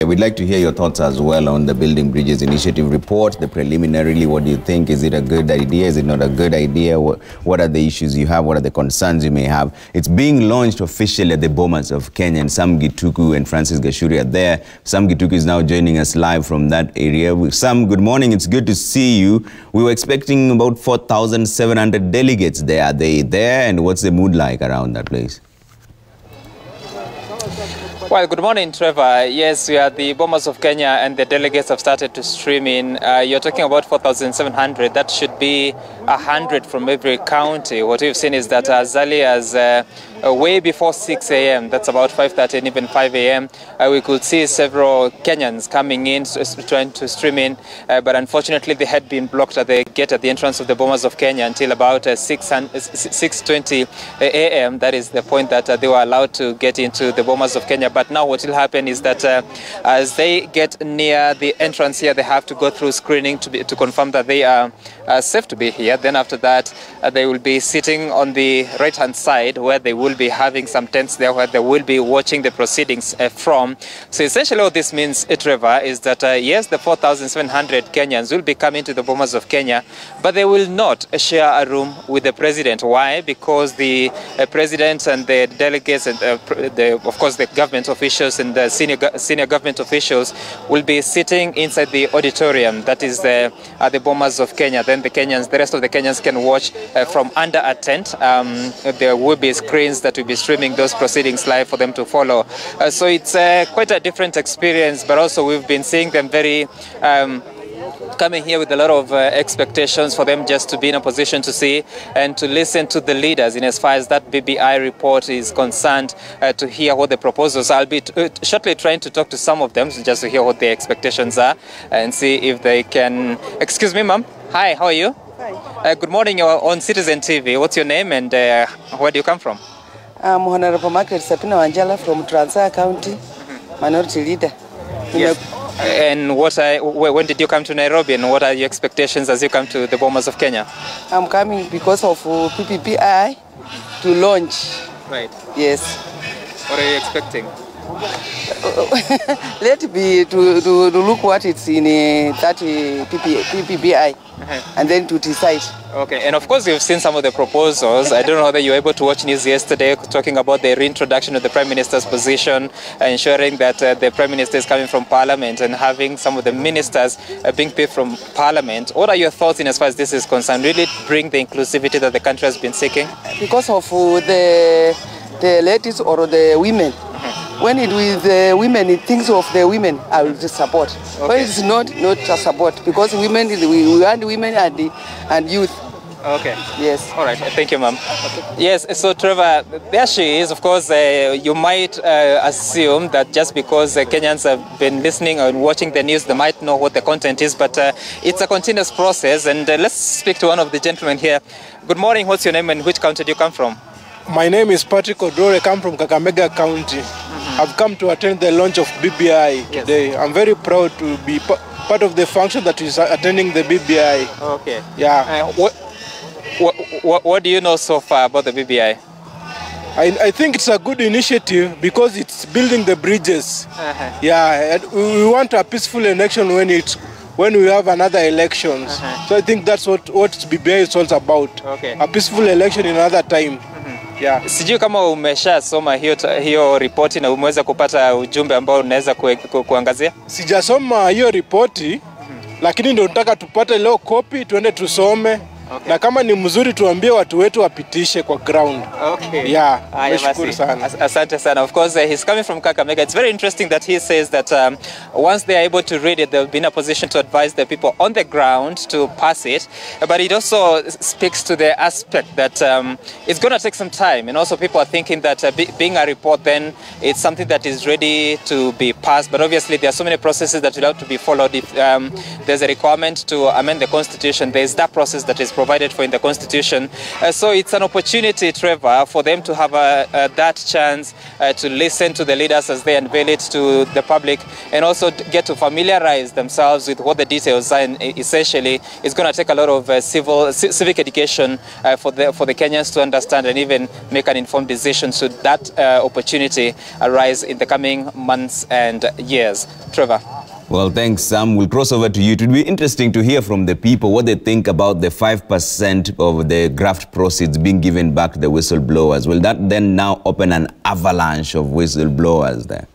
We'd like to hear your thoughts as well on the Building Bridges Initiative report. The preliminarily, what do you think? Is it a good idea? Is it not a good idea? What are the issues you have? What are the concerns you may have? It's being launched officially at the Bomas of Kenya, and Sam Gituku and Francis Gashuri are there. Sam Gituku is now joining us live from that area. Sam, good morning. It's good to see you. We were expecting about 4,700 delegates there. Are they there? And what's the mood like around that place? Well, good morning, Trevor. Yes, we are at the Bomas of Kenya and the delegates have started to stream in. You're talking about 4,700. That should be 100 from every county. What we've seen is that as early as way before 6 a.m., that's about 5:30 and even 5 a.m., we could see several Kenyans coming in, trying to stream in. But unfortunately, they had been blocked at the gate at the entrance of the Bomas of Kenya until about 6:20 a.m. That is the point that they were allowed to get into the Bomas of Kenya. But now what will happen is that as they get near the entrance here, they have to go through screening to confirm that they are safe to be here. Then after that, they will be sitting on the right-hand side where they will be having some tents there where they will be watching the proceedings from. So essentially what this means, Trevor, is that yes, the 4,700 Kenyans will be coming to the Bomas of Kenya, but they will not share a room with the president. Why? Because the president and the delegates and of course the government officials and the senior government officials will be sitting inside the auditorium that is the Bomas of Kenya. Then the rest of the Kenyans can watch from under a tent. There will be screens that will be streaming those proceedings live for them to follow. So it's quite a different experience, but also we've been seeing them very coming here with a lot of expectations for them just to be in a position to see and to listen to the leaders in as far as that BBI report is concerned, to hear what the proposals are. I'll be shortly trying to talk to some of them just to hear what their expectations are and see if they can... Excuse me, ma'am. Hi, how are you? Hi. Good morning. You're on Citizen TV. What's your name and where do you come from? I'm Honorable Margaret Sapina Wanjala from Trans-Nzoia County, Minority Leader. Yes. And when did you come to Nairobi and what are your expectations as you come to the Bomas of Kenya? I'm coming because of BBI to launch. Right. Yes. What are you expecting? Let me to look what it's in that BBI and then to decide. Okay, and of course you've seen some of the proposals. I don't know whether you were able to watch news yesterday talking about the reintroduction of the Prime Minister's position, ensuring that the Prime Minister is coming from Parliament and having some of the ministers being paid from Parliament. What are your thoughts in as far as this is concerned? Really bring the inclusivity that the country has been seeking? Because of the ladies or the women. When it with the women, it thinks of the women, I will just support. Okay. But it's not a support because women, we want women and youth. Okay. Yes. All right. Thank you, ma'am. Okay. Yes. So, Trevor, there she is. Of course, you might assume that just because Kenyans have been listening and watching the news, they might know what the content is. But it's a continuous process. And let's speak to one of the gentlemen here. Good morning. What's your name and which county do you come from? My name is Patrick Odore. I come from Kakamega County. I've come to attend the launch of BBI today. Yes. I'm very proud to be part of the function that is attending the BBI. Okay. Yeah. What do you know so far about the BBI? I think it's a good initiative because it's building the bridges. Yeah. And we want a peaceful election when we have another elections. So I think that's what BBI is all about. Okay. A peaceful election in another time. Yeah. Sijui kama umeshasoma hiyo ripoti na umeweza kupata ujumbe ambao unaweza kuangazia? Sijasoma hiyo ripoti, lakini ndio nataka tupate leo copy tuende tusome. Okay. Na kama ni mzuri tuambie watu wetu wapitishe kwa ground. Okay. Yeah. Nashukuru sana. Asante sana. Of course, he's coming from Kakamega. It's very interesting that he says that once they are able to read it, they'll be in a position to advise the people on the ground to pass it. But it also speaks to the aspect that it's going to take some time. And also people are thinking that being a report then it's something that is ready to be passed. But obviously there are so many processes that will have to be followed. If there's a requirement to amend the constitution, there's that process that is provided for in the Constitution. So it's an opportunity, Trevor, for them to have that chance to listen to the leaders as they unveil it to the public, and also get to familiarize themselves with what the details are. And essentially, it's going to take a lot of civic education for the Kenyans to understand and even make an informed decision, should that opportunity arise in the coming months and years. Trevor. Well, thanks, Sam. We'll cross over to you. It would be interesting to hear from the people what they think about the 5% of the graft proceeds being given back to the whistleblowers. Will that then now open an avalanche of whistleblowers there?